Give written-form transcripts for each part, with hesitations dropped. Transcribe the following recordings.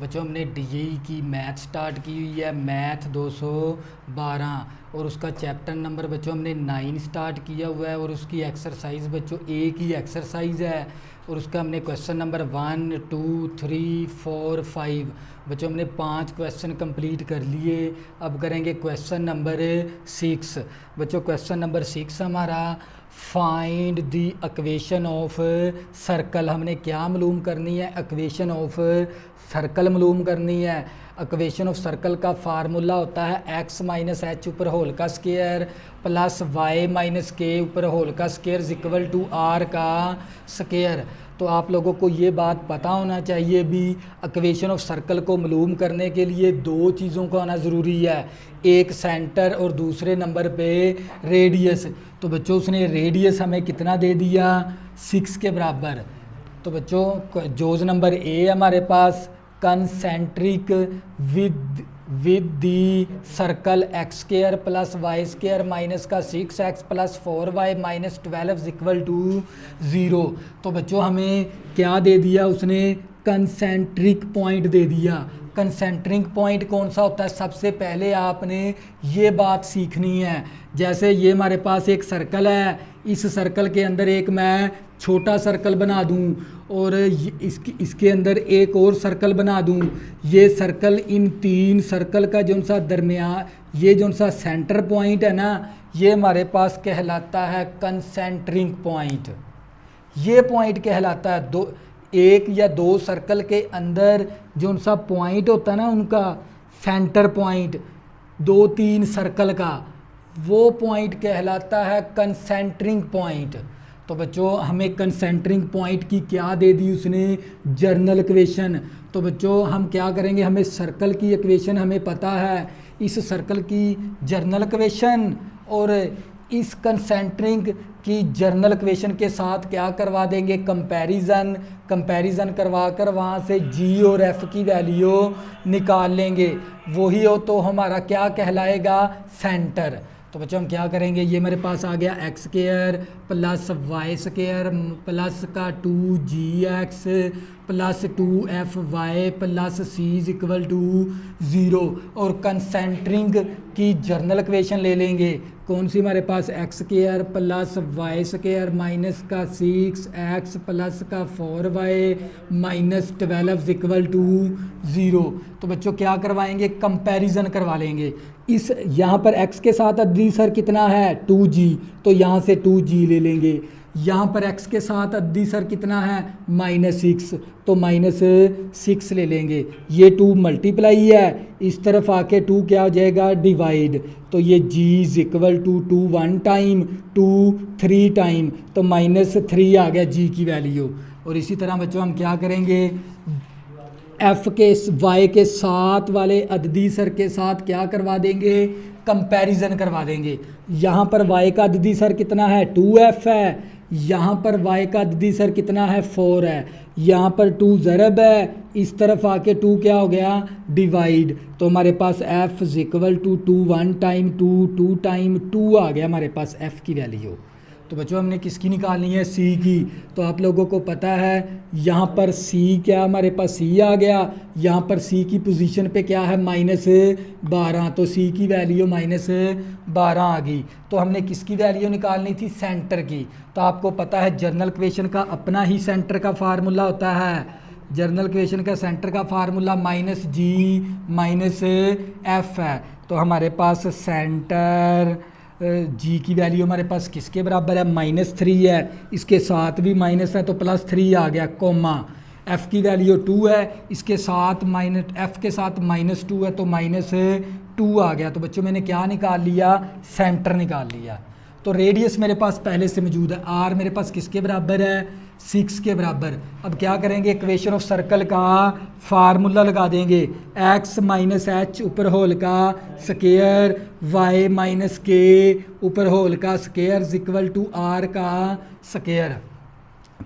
बच्चों हमने DEE की मैथ स्टार्ट की हुई है, मैथ 212, और उसका चैप्टर नंबर बच्चों हमने 9 स्टार्ट किया हुआ है, और उसकी एक्सरसाइज बच्चों एक ही एक्सरसाइज है, और उसका हमने क्वेश्चन नंबर 1 2 3 4 5 बच्चों हमने 5 क्वेश्चन कंप्लीट कर लिए। अब करेंगे क्वेश्चन नंबर 6। बच्चों क्वेश्चन नंबर 6 हमारा find the equation of circle. हमने क्या मालूम करनी है? इक्वेशन ऑफ सर्कल मालूम करनी है। इक्वेशन ऑफ सर्कल का फार्मूला होता है x माइनस एच ऊपर होल का स्केयर प्लस y माइनस के ऊपर होल का स्केयर इक्वल टू r का स्केयर। तो आप लोगों को ये बात पता होना चाहिए भी, इक्वेशन ऑफ सर्कल को मालूम करने के लिए दो चीज़ों का होना ज़रूरी है, एक सेंटर और दूसरे नंबर पे रेडियस। तो बच्चों उसने रेडियस हमें कितना दे दिया? 6 के बराबर। तो बच्चों जोज नंबर ए हमारे पास concentric with the circle x square plus Y square minus का 6x plus 4y minus 12 equal to 0। तो बच्चों हमें क्या दे दिया उसने? कंसेंट्रिक पॉइंट दे दिया। कंसेंट्रिक पॉइंट कौन सा होता है? सबसे पहले आपने ये बात सीखनी है। जैसे ये हमारे पास एक सर्कल है, इस सर्कल के अंदर एक मैं छोटा सर्कल बना दूं और इसके अंदर एक और सर्कल बना दूं। ये सर्कल, इन तीन सर्कल का जो सा दरमियान, ये जो सा सेंटर पॉइंट है ना, ये हमारे पास कहलाता है कंसेंट्रिक पॉइंट। ये पॉइंट कहलाता है दो, एक या दो सर्कल के अंदर जो सा पॉइंट होता है ना, उनका सेंटर पॉइंट, 2-3 सर्कल का, वो पॉइंट कहलाता है कंसेंट्रिक पॉइंट। तो बच्चों हमें कंसेंट्रिक पॉइंट की क्या दे दी उसने? General equation. तो बच्चों हम क्या करेंगे? हमें सर्कल की इक्वेशन हमें पता है, इस सर्कल की जर्नल इक्वेशन और इस कंसेंट्रिक की जर्नल इक्वेशन के साथ क्या करवा देंगे? कंपैरिजन करवा कर वहाँ से जी और एफ की वैल्यू निकाल लेंगे। वही हो तो हमारा क्या कहलाएगा? सेंटर। तो बच्चों हम क्या करेंगे? ये मेरे पास आ गया X square plus Y square plus का 2gx plus 2fy plus c equal to 0, और कंसेंट्रिक की जर्नल इक्वेशन ले लेंगे। कौन सी हमारे पास? X square plus Y square minus का 6x प्लस का 4y माइनस 12 इक्वल टू 0। तो बच्चों क्या करवाएंगे? कंपैरिजन करवा लेंगे। इस यहाँ पर x के साथ अदीसर कितना है? 2g, तो यहाँ से 2g ले लेंगे। यहाँ पर x के साथ अदीसर कितना है? -6, तो -6 ले लेंगे। ये 2 मल्टीप्लाई है, इस तरफ आके 2 क्या हो जाएगा? डिवाइड। तो ये g is equal to 2 1 time 2 3 time, तो -3 आ गया g की वैल्यू। और इसी तरह बच्चों हम क्या करेंगे? एफ के वाई के साथ वाले अददी सर के साथ क्या करवा देंगे? कंपैरिजन करवा देंगे। यहाँ पर वाई का अददी सर कितना है? 2f है। यहाँ पर वाई का अददी सर कितना है? 4 है। यहाँ पर 2 ज़रब है, इस तरफ आके 2 क्या हो गया? डिवाइड। तो हमारे पास f is equal to 2 1 time 2 time 2 आ गया हमारे पास f की वैल्यू। तो बच्चों हमने किसकी निकालनी है? c की। तो आप लोगों को पता है यहाँ पर c क्या हमारे पास? c आ गया। यहाँ पर c की पोजीशन पे क्या है? -12, तो c की वैल्यू -12 आ गई। तो हमने किसकी वैल्यू निकालनी थी? सेंटर की। तो आपको पता है जर्नल इक्वेशन का अपना ही सेंटर का फार्मूला होता है। जर्नल इक्वेशन का सेंटर का फार्मूला -g -f है। तो हमारे पास सेंटर जी की वैल्यू हमारे पास किसके बराबर है? -3 है, इसके साथ भी माइनस है तो +3 आ गया, कोमा। f की वैल्यू 2 है, इसके साथ f के साथ -2 है तो -2 आ गया। तो बच्चों मैंने क्या निकाल लिया? सेंटर निकाल लिया। तो रेडियस मेरे पास पहले से मौजूद है, r मेरे पास किसके बराबर है? 6 के बराबर। अब क्या करेंगे? इक्वेशन ऑफ सर्कल का फार्मूला लगा देंगे, x माइनस एच ऊपर होल का स्केयर y माइनस के ऊपर होल का स्केयर इक्वल टू r का स्केयर।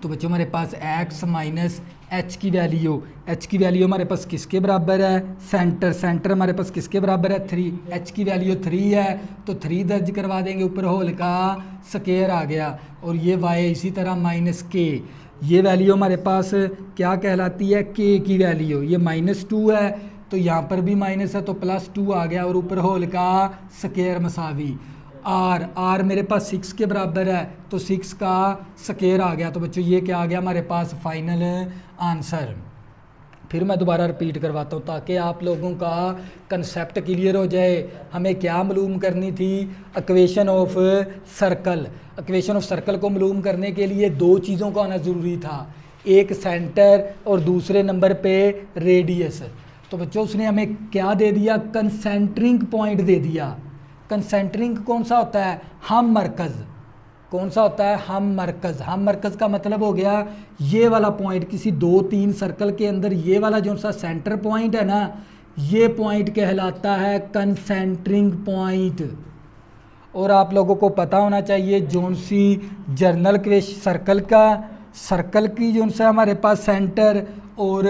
तो बच्चों हमारे पास x माइनस h की वैल्यू हमारे पास किसके बराबर है? सेंटर हमारे पास किसके बराबर है? 3। h की वैल्यू 3 है तो 3 दर्ज करवा देंगे, ऊपर होल का स्केयर आ गया, और ये y इसी तरह -k। ये वैल्यू हमारे पास क्या कहलाती है, के की वैल्यू। ये -2 है तो यहाँ पर भी माइनस है तो +2 आ गया, और ऊपर होल का स्क्वायर मसावी आर मेरे पास 6 के बराबर है तो 6 का स्क्वायर आ गया। तो बच्चों ये क्या आ गया हमारे पास फाइनल आंसर। फिर मैं दोबारा रिपीट करवाता हूँ ताकि आप लोगों का कंसेप्ट क्लियर हो जाए। हमें क्या मालूम करनी थी, equation of circle. Equation of circle को मालूम करने के लिए दो चीज़ों का आना ज़रूरी था, एक सेंटर और दूसरे नंबर पे रेडियस। तो बच्चों उसने हमें क्या दे दिया, कंसेंट्रिंग पॉइंट दे दिया। कंसेंट्रिंग कौन सा होता है, हम मरकज़। कौन सा होता है, हम मरकज़। हम मरकज़ का मतलब हो गया ये वाला पॉइंट, किसी 2-3 सर्कल के अंदर ये वाला जो सा सेंटर पॉइंट है ना, ये पॉइंट कहलाता है कंसेंट्रिंग पॉइंट। और आप लोगों को पता होना चाहिए जोन सी जर्नल के सर्कल की जो सा हमारे पास सेंटर और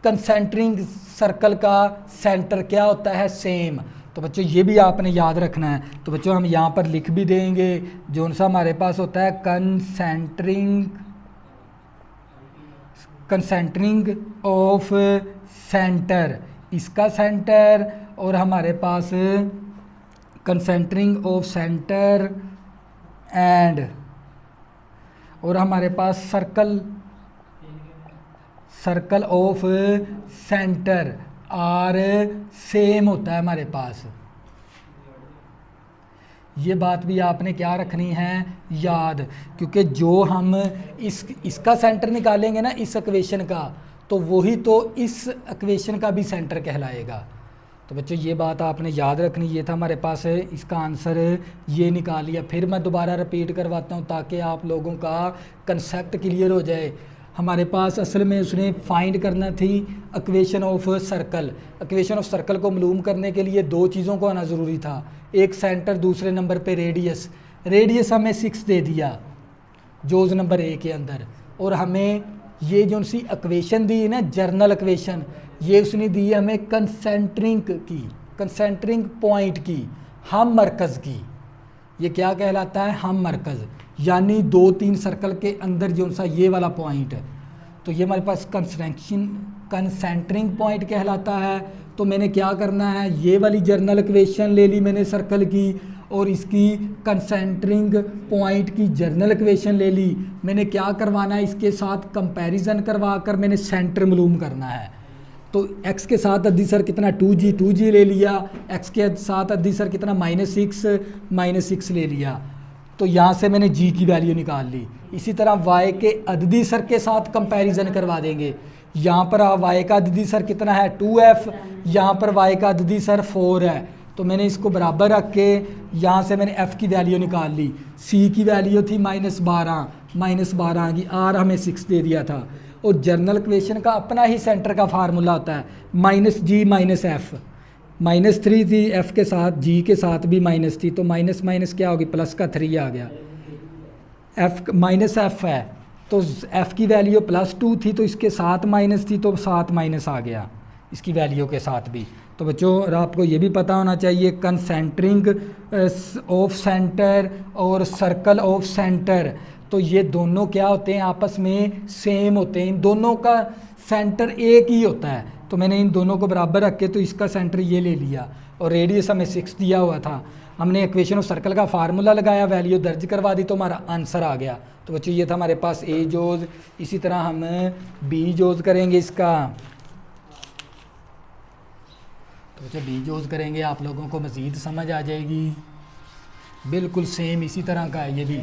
कंसेंट्रिंग सर्कल का सेंटर क्या होता है, सेम। तो बच्चों ये भी आपने याद रखना है। तो बच्चों हम यहाँ पर लिख भी देंगे जो सा हमारे पास होता है कंसेंट्रिंग ऑफ सेंटर, इसका सेंटर, और हमारे पास कंसेंट्रिंग ऑफ सेंटर एंड, और हमारे पास circle of centre are same होता है हमारे पास। ये बात भी आपने क्या रखनी है याद, क्योंकि जो हम इसका सेंटर निकालेंगे ना इस इक्वेशन का, तो वही तो इस इक्वेशन का भी सेंटर कहलाएगा। तो बच्चों ये बात आपने याद रखनी। ये था हमारे पास इसका आंसर, ये निकाल लिया। फिर मैं दोबारा रिपीट करवाता हूँ ताकि आप लोगों का कंसेप्ट क्लियर हो जाए। हमारे पास असल में उसने फाइंड करना थी equation of circle. Equation of circle को मालूम करने के लिए दो चीज़ों को आना ज़रूरी था, एक सेंटर, दूसरे नंबर पे रेडियस हमें 6 दे दिया जोज नंबर ए के अंदर, और हमें ये जो सी इक्वेशन दी है ना जर्नल इक्वेशन, ये उसने दी है हमें कंसेंट्रिंग पॉइंट की, हम मरकज़ की। ये क्या कहलाता है, हम मरकज़, यानी 2-3 सर्कल के अंदर जो सा ये वाला पॉइंट है, तो ये हमारे पास कंसेंट्रिंग पॉइंट कहलाता है। तो मैंने क्या करना है, ये वाली जर्नल इक्वेशन ले ली मैंने सर्कल की, और इसकी कंसेंट्रिंग पॉइंट की जर्नल इक्वेशन ले ली। मैंने क्या करवाना है, इसके साथ कंपैरिजन करवा कर मैंने सेंटर मालूम करना है। तो x के साथ अदिसर कितना 2g ले लिया, x के साथ अदिसर कितना -6 ले लिया। तो यहाँ से मैंने g की वैल्यू निकाल ली। इसी तरह y के अददी सर के साथ कंपैरिजन करवा देंगे। यहाँ पर y का अददी सर कितना है 2f, यहाँ पर y का अददी सर 4 है। तो मैंने इसको बराबर रख के यहाँ से मैंने f की वैल्यू निकाल ली। c की वैल्यू थी -12 आ गई, r हमें 6 दे दिया था। और जर्नल इक्वेशन का अपना ही सेंटर का फार्मूला होता है -g -f। -3 थी f के साथ, g के साथ भी माइनस थी, तो माइनस माइनस क्या होगी, प्लस का 3 आ गया। f -f है तो f की वैल्यू +2 थी, तो इसके साथ माइनस थी तो 7 माइनस आ गया इसकी वैल्यू के साथ भी। तो बच्चों और आपको ये भी पता होना चाहिए कंसेंट्रिंग ऑफ सेंटर और सर्कल ऑफ सेंटर, तो ये दोनों क्या होते हैं, आपस में सेम होते हैं। इन दोनों का सेंटर एक ही होता है। तो मैंने इन दोनों को बराबर रख के तो इसका सेंटर ये ले लिया, और रेडियस हमें 6 दिया हुआ था। हमने इक्वेशन ऑफ सर्कल का फार्मूला लगाया, वैल्यू दर्ज करवा दी, तो हमारा आंसर आ गया। तो बच्चों ये था हमारे पास ए जोज। इसी तरह हम बी जोज करेंगे इसका। तो बच्चों बी जोज करेंगे, आप लोगों को मज़ीद समझ आ जाएगी। बिल्कुल सेम इसी तरह का है ये भी।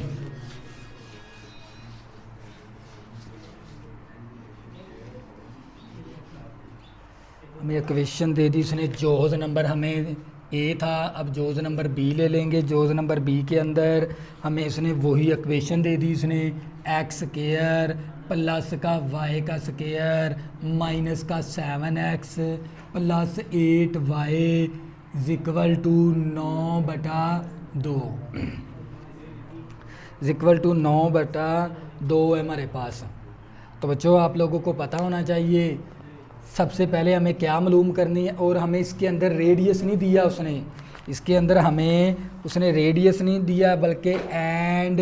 हमें इक्वेशन दे दी उसने, जोज नंबर हमें ए था, अब जोज नंबर बी ले लेंगे। जोज नंबर बी के अंदर हमें उसने वही इक्वेशन दे दी उसने, x² प्लस का y का स्क्वायर माइनस का 7x plus 8y equal to 9/2 equal to 9/2 है हमारे पास। तो बच्चों आप लोगों को पता होना चाहिए सबसे पहले हमें क्या मालूम करनी है, और हमें इसके अंदर रेडियस नहीं दिया उसने, इसके अंदर हमें उसने रेडियस नहीं दिया बल्कि and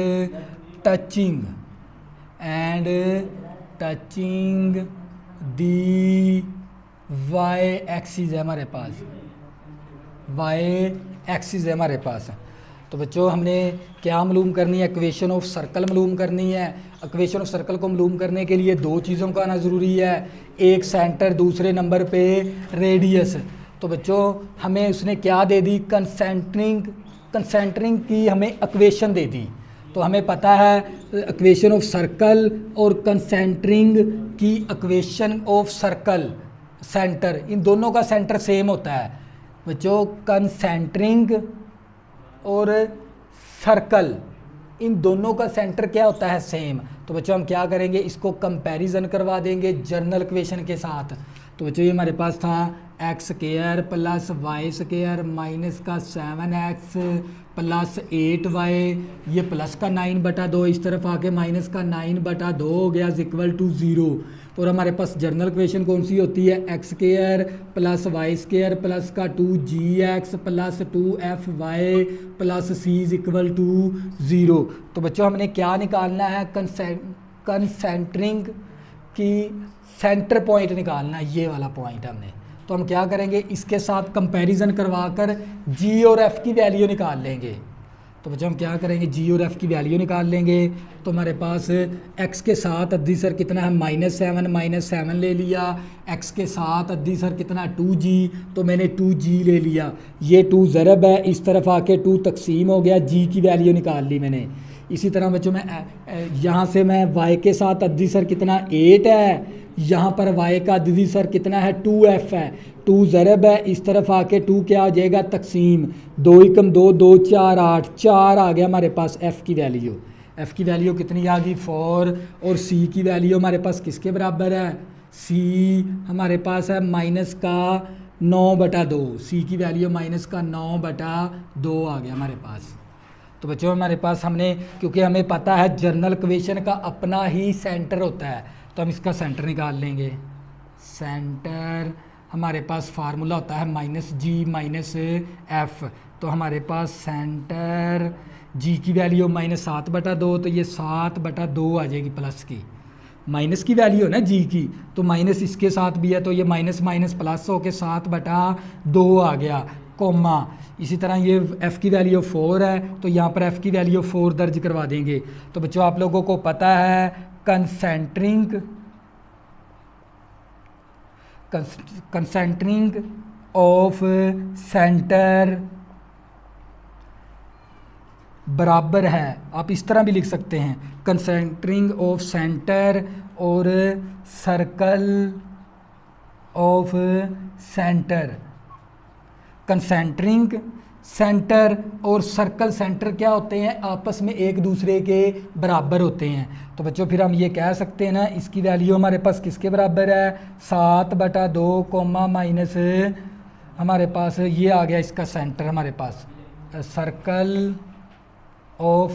and touching the y axis है हमारे पास, वाई एक्सिस है हमारे पास। तो बच्चों हमने क्या मालूम करनी है, इक्वेशन ऑफ सर्कल मालूम करनी है। इक्वेशन ऑफ सर्कल को मालूम करने के लिए दो चीज़ों का आना ज़रूरी है, एक सेंटर, दूसरे नंबर पे रेडियस। तो बच्चों हमें उसने क्या दे दी, कंसेंट्रिंग की हमें इक्वेशन दे दी। तो हमें पता है इक्वेशन ऑफ सर्कल और कंसेंट्रिंग की इक्वेशन ऑफ सर्कल, सेंटर, इन दोनों का सेंटर सेम होता है बच्चों। कंसेंट्रिंग और सर्कल, इन दोनों का सेंटर क्या होता है, सेम। तो बच्चों हम क्या करेंगे, इसको कंपैरिजन करवा देंगे जनरल इक्वेशन के साथ। तो बच्चों ये हमारे पास था x square plus Y square minus का 7x प्लस 8y, ये प्लस का 9/2 इस तरफ आके माइनस का 9/2 हो गया इक्वल टू 0। और हमारे पास जनरल इक्वेशन कौन सी होती है, x square plus Y square plus का 2gx plus 2fy plus c is equal to 0। तो बच्चों हमने क्या निकालना है, कंसेंट्रिंग की सेंटर पॉइंट निकालना है, ये वाला पॉइंट हमने। तो हम क्या करेंगे, इसके साथ कंपैरिजन करवा कर g और f की वैल्यू निकाल लेंगे। तो बच्चों हम क्या करेंगे, g और f की वैल्यू निकाल लेंगे। तो हमारे पास x के साथ अद्दीसर कितना है, -7 ले लिया। x के साथ अद्दीसर कितना, 2g, तो मैंने 2g ले लिया। ये 2 ज़रब है, इस तरफ आके 2 तकसीम हो गया, g की वैल्यू निकाल ली मैंने। इसी तरह बच्चों मैं यहाँ से मैं y के साथ अद्दीसर कितना 8 है, यहाँ पर y का अद्दीसर कितना है 2f है, 2 ज़रब है, इस तरफ आके 2 क्या हो जाएगा तकसीम, 2 एकम 2, 2 4 8, 4 आ गया हमारे पास f की वैल्यू। f की वैल्यू कितनी आ गई 4, और c की वैल्यू हमारे पास किसके बराबर है, c हमारे पास है माइनस का 9/2, c की वैल्यू माइनस का 9/2 आ गया हमारे पास। तो बच्चों हमारे पास हमने, क्योंकि हमें पता है जनरल इक्वेशन का अपना ही सेंटर होता है, तो हम इसका सेंटर निकाल लेंगे। सेंटर हमारे पास फार्मूला होता है -g-f। तो हमारे पास सेंटर g की वैल्यू -7/2, तो ये 7/2 आ जाएगी प्लस की, माइनस की वैल्यू है ना g की, तो माइनस इसके साथ भी है, तो ये माइनस माइनस प्लस होके 7/2 आ गया, कोमा। इसी तरह ये f की वैल्यू 4 है, तो यहाँ पर f की वैल्यू 4 दर्ज करवा देंगे। तो बच्चों आप लोगों को पता है कंसेंट्रिंग ऑफ सेंटर बराबर है, आप इस तरह भी लिख सकते हैं, कंसेंट्रिंग ऑफ सेंटर और सर्कल ऑफ सेंटर। कंसेंट्रिंग सेंटर और सर्कल सेंटर क्या होते हैं, आपस में एक दूसरे के बराबर होते हैं। तो बच्चों फिर हम ये कह सकते हैं ना, इसकी वैल्यू हमारे पास किसके बराबर है, 7/2 कोमा माइनस हमारे पास ये आ गया इसका सेंटर, हमारे पास सर्कल ऑफ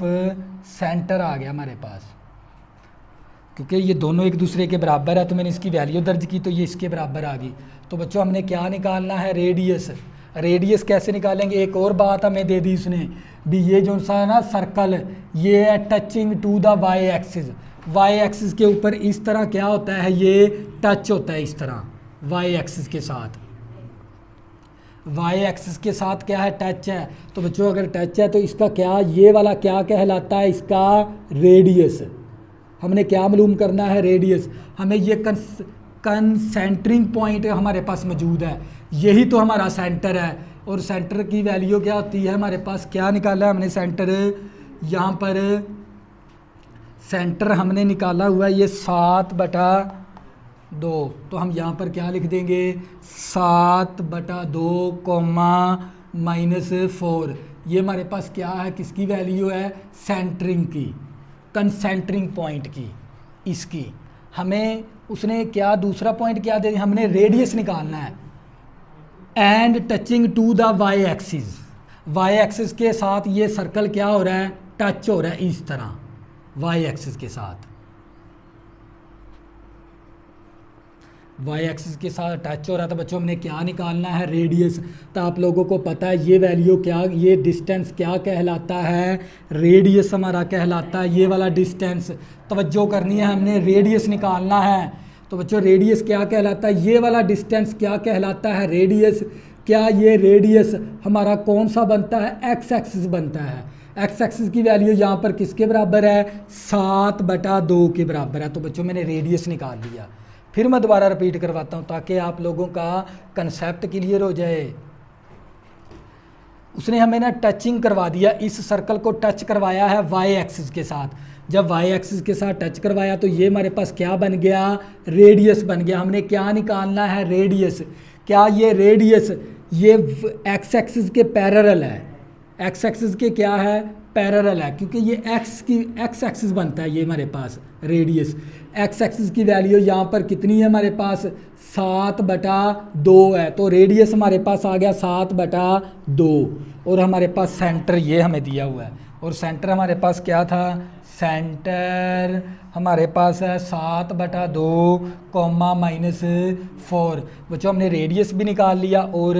सेंटर आ गया हमारे पास। क्योंकि ये दोनों एक दूसरे के बराबर है, तो मैंने इसकी वैल्यू दर्ज की, तो ये इसके बराबर आ गई। तो बच्चों हमने क्या निकालना है, रेडियस। रेडियस कैसे निकालेंगे, एक और बात हमें दे दी इसने भी, ये जो सा है ना सर्कल, ये है touching to the y axis. Y axis के ऊपर इस तरह क्या होता है, ये टच होता है इस तरह वाई एक्सिस के साथ, वाई एक्सिस के साथ क्या है, टच है। तो बच्चों अगर टच है तो इसका क्या, ये वाला क्या कहलाता है, इसका रेडियस। हमने क्या मालूम करना है, रेडियस। हमें ये कंसेंट्रिंग पॉइंट हमारे पास मौजूद है, यही तो हमारा सेंटर है। और सेंटर की वैल्यू क्या होती है, हमारे पास क्या निकाला है हमने सेंटर, यहाँ पर सेंटर हमने निकाला हुआ है ये 7/2। तो हम यहाँ पर क्या लिख देंगे, 7/2 कोमा -4। ये हमारे पास क्या है, किसकी वैल्यू है, सेंटरिंग की, कंसेंट्रिंग पॉइंट की, इसकी। हमें उसने क्या दूसरा पॉइंट क्या दे, हमने रेडियस निकालना है। And touching to the y axis, y axis के साथ ये सर्कल क्या हो रहा है, टच हो रहा है इस तरह वाई एक्सिस के साथ। वाई एक्सिस के साथ टच हो रहा था बच्चों, हमने क्या निकालना है, रेडियस। तो आप लोगों को पता है ये वैल्यू क्या, ये डिस्टेंस क्या कहलाता है, रेडियस हमारा कहलाता है। ये वाला डिस्टेंस तवज्जो करनी है, हमने रेडियस निकालना है। तो बच्चों रेडियस क्या कहलाता है, ये वाला डिस्टेंस क्या कहलाता है, रेडियस। क्या ये रेडियस हमारा कौन सा बनता है, एक्स एक्सिस बनता है। एक्स एक्सिस की वैल्यू यहाँ पर किसके बराबर है, 7/2 के बराबर है। तो बच्चों मैंने रेडियस निकाल लिया। फिर मैं दोबारा रिपीट करवाता हूँ ताकि आप लोगों का कंसेप्ट क्लियर हो जाए। उसने हमें ना टचिंग करवा दिया, इस सर्कल को टच करवाया है वाई एक्सिस के साथ। जब वाई एक्सिस के साथ टच करवाया तो ये हमारे पास क्या बन गया, रेडियस बन गया। हमने क्या निकालना है, रेडियस। क्या ये रेडियस ये एक्स एक्सिस के पैरेलल है, एक्स एक्सिस के क्या है, पैरेलल है, क्योंकि ये एक्स एक्सिस बनता है ये हमारे पास रेडियस। एक्स एक्सिस की वैल्यू यहाँ पर कितनी है हमारे पास, 7/2 है। तो रेडियस हमारे पास आ गया 7/2 और हमारे पास सेंटर ये हमें दिया हुआ है। और सेंटर हमारे पास क्या था, सेंटर हमारे पास है 7/2 -4। बच्चों हमने रेडियस भी निकाल लिया और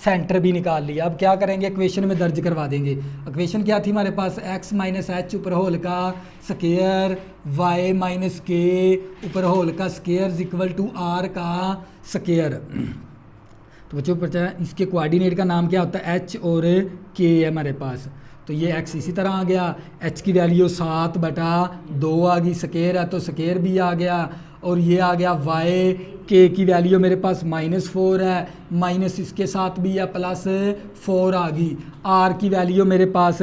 सेंटर भी निकाल लिया। अब क्या करेंगे, इक्वेशन में दर्ज करवा देंगे। इक्वेशन क्या थी हमारे पास, x - h ऊपर होल का स्क्वायर y - k ऊपर होल का स्क्वायर इक्वल टू r का स्क्वायर। तो बच्चों पता है इसके कोऑर्डिनेट का नाम क्या होता है, h और k है हमारे पास। तो ये x इसी तरह आ गया, h की वैल्यू 7/2 आ गई, स्क्वायर है तो स्क्वायर भी आ गया। और ये आ गया y, k की वैल्यू मेरे पास -4 है, माइनस इसके साथ भी है, +4 आ गई। r की वैल्यू मेरे पास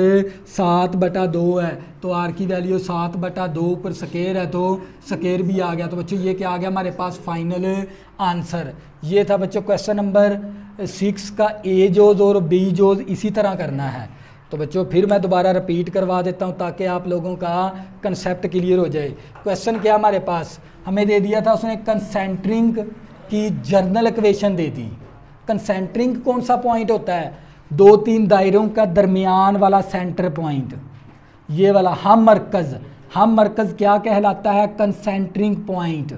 7/2 है, तो r की वैल्यू 7/2 पर स्क्वायर है तो स्क्वायर भी आ गया। तो बच्चों ये क्या आ गया हमारे पास, फाइनल आंसर। ये था बच्चों क्वेश्चन नंबर 6 का ए जोज और बी जोज इसी तरह करना है। तो बच्चों फिर मैं दोबारा रिपीट करवा देता हूँ ताकि आप लोगों का कंसेप्ट क्लियर हो जाए। क्वेश्चन क्या हमारे पास हमें दे दिया था, उसने कंसेंट्रिक की जर्नल इक्वेशन दे दी। कंसेंट्रिक कौन सा पॉइंट होता है, 2-3 दायरों का दरमियान वाला सेंटर पॉइंट, ये वाला हम मरकज़ क्या कहलाता है, कंसेंट्रिक पॉइंट।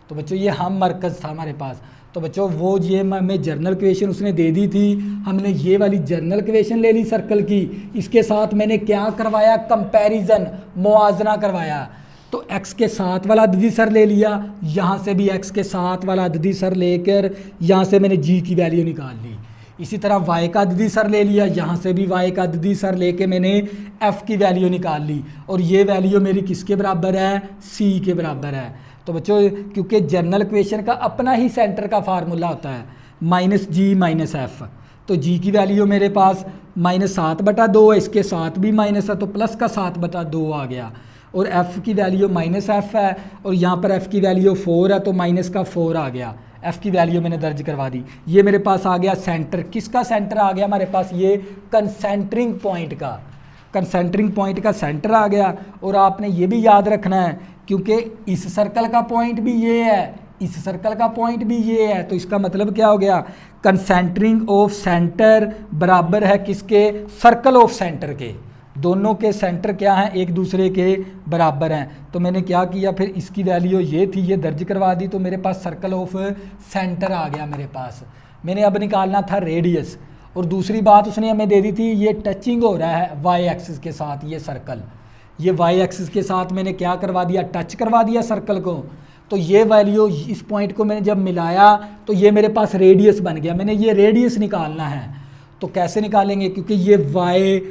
तो बच्चों ये हम मरकज़ था हमारे पास। तो बच्चों वो ये हमें जर्नल इक्वेशन उसने दे दी थी, हमने ये वाली जर्नल इक्वेशन ले ली सर्कल की। इसके साथ मैंने क्या करवाया, कंपैरिजन, मुआवजना करवाया। तो x के साथ वाला अददी सर ले लिया, यहाँ से भी x के साथ वाला अददी सर लेकर यहाँ से मैंने g की वैल्यू निकाल ली। इसी तरह y का अददी सर ले लिया, यहाँ से भी y का अददी सर लेके मैंने f की वैल्यू निकाल ली। और ये वैल्यू मेरी किसके बराबर है, c के बराबर है। तो बच्चों क्योंकि जर्नल इक्वेशन का अपना ही सेंटर का फार्मूला होता है -g - f। तो g की वैल्यू मेरे पास -7/2 है, इसके साथ भी माइनस है तो प्लस का 7/2 आ गया। और f की वैल्यू -f है और यहाँ पर f की वैल्यू 4 है तो माइनस का 4 आ गया। f की वैल्यू मैंने दर्ज करवा दी। ये मेरे पास आ गया सेंटर, किसका सेंटर आ गया हमारे पास, ये कंसेंट्रिक पॉइंट का, कंसेंट्रिक पॉइंट का सेंटर आ गया। और आपने ये भी याद रखना है क्योंकि इस सर्कल का पॉइंट भी ये है, इस सर्कल का पॉइंट भी ये है, तो इसका मतलब क्या हो गया, कंसेंट्रिक ऑफ सेंटर बराबर है किसके, सर्कल ऑफ सेंटर के। दोनों के सेंटर क्या हैं, एक दूसरे के बराबर हैं। तो मैंने क्या किया, फिर इसकी वैल्यू ये थी, ये दर्ज करवा दी, तो मेरे पास सर्कल ऑफ सेंटर आ गया मेरे पास। मैंने अब निकालना था रेडियस। और दूसरी बात उसने हमें दे दी थी, ये टचिंग हो रहा है वाई एक्सिस के साथ, ये सर्कल, ये वाई एक्सिस के साथ मैंने क्या करवा दिया, टच करवा दिया सर्कल को। तो ये वैल्यू इस पॉइंट को मैंने जब मिलाया तो ये मेरे पास रेडियस बन गया। मैंने ये रेडियस निकालना है, तो कैसे निकालेंगे, क्योंकि ये वाई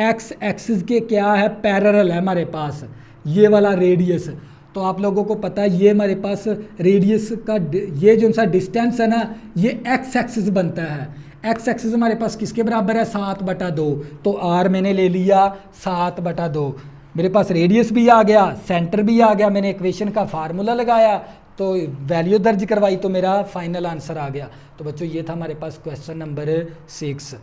एक्स एक्सिस के क्या है, पैरेलल है हमारे पास ये वाला रेडियस। तो आप लोगों को पता है ये हमारे पास रेडियस का ये जो सा डिस्टेंस है ना, ये एक्स एक्सिस बनता है। एक्स एक्सिस हमारे पास किसके बराबर है, 7/2। तो आर मैंने ले लिया 7/2। मेरे पास रेडियस भी आ गया, सेंटर भी आ गया, मैंने इक्वेशन का फार्मूला लगाया तो वैल्यू दर्ज करवाई तो मेरा फाइनल आंसर आ गया। तो बच्चों ये था हमारे पास क्वेश्चन नंबर 6।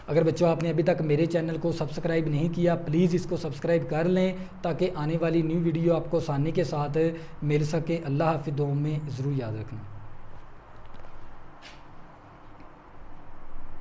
अगर बच्चों आपने अभी तक मेरे चैनल को सब्सक्राइब नहीं किया, प्लीज़ इसको सब्सक्राइब कर लें ताकि आने वाली न्यू वीडियो आपको आसानी के साथ मिल सके। अल्लाह हाफ़िज़, दुआ में ज़रूर याद रखना।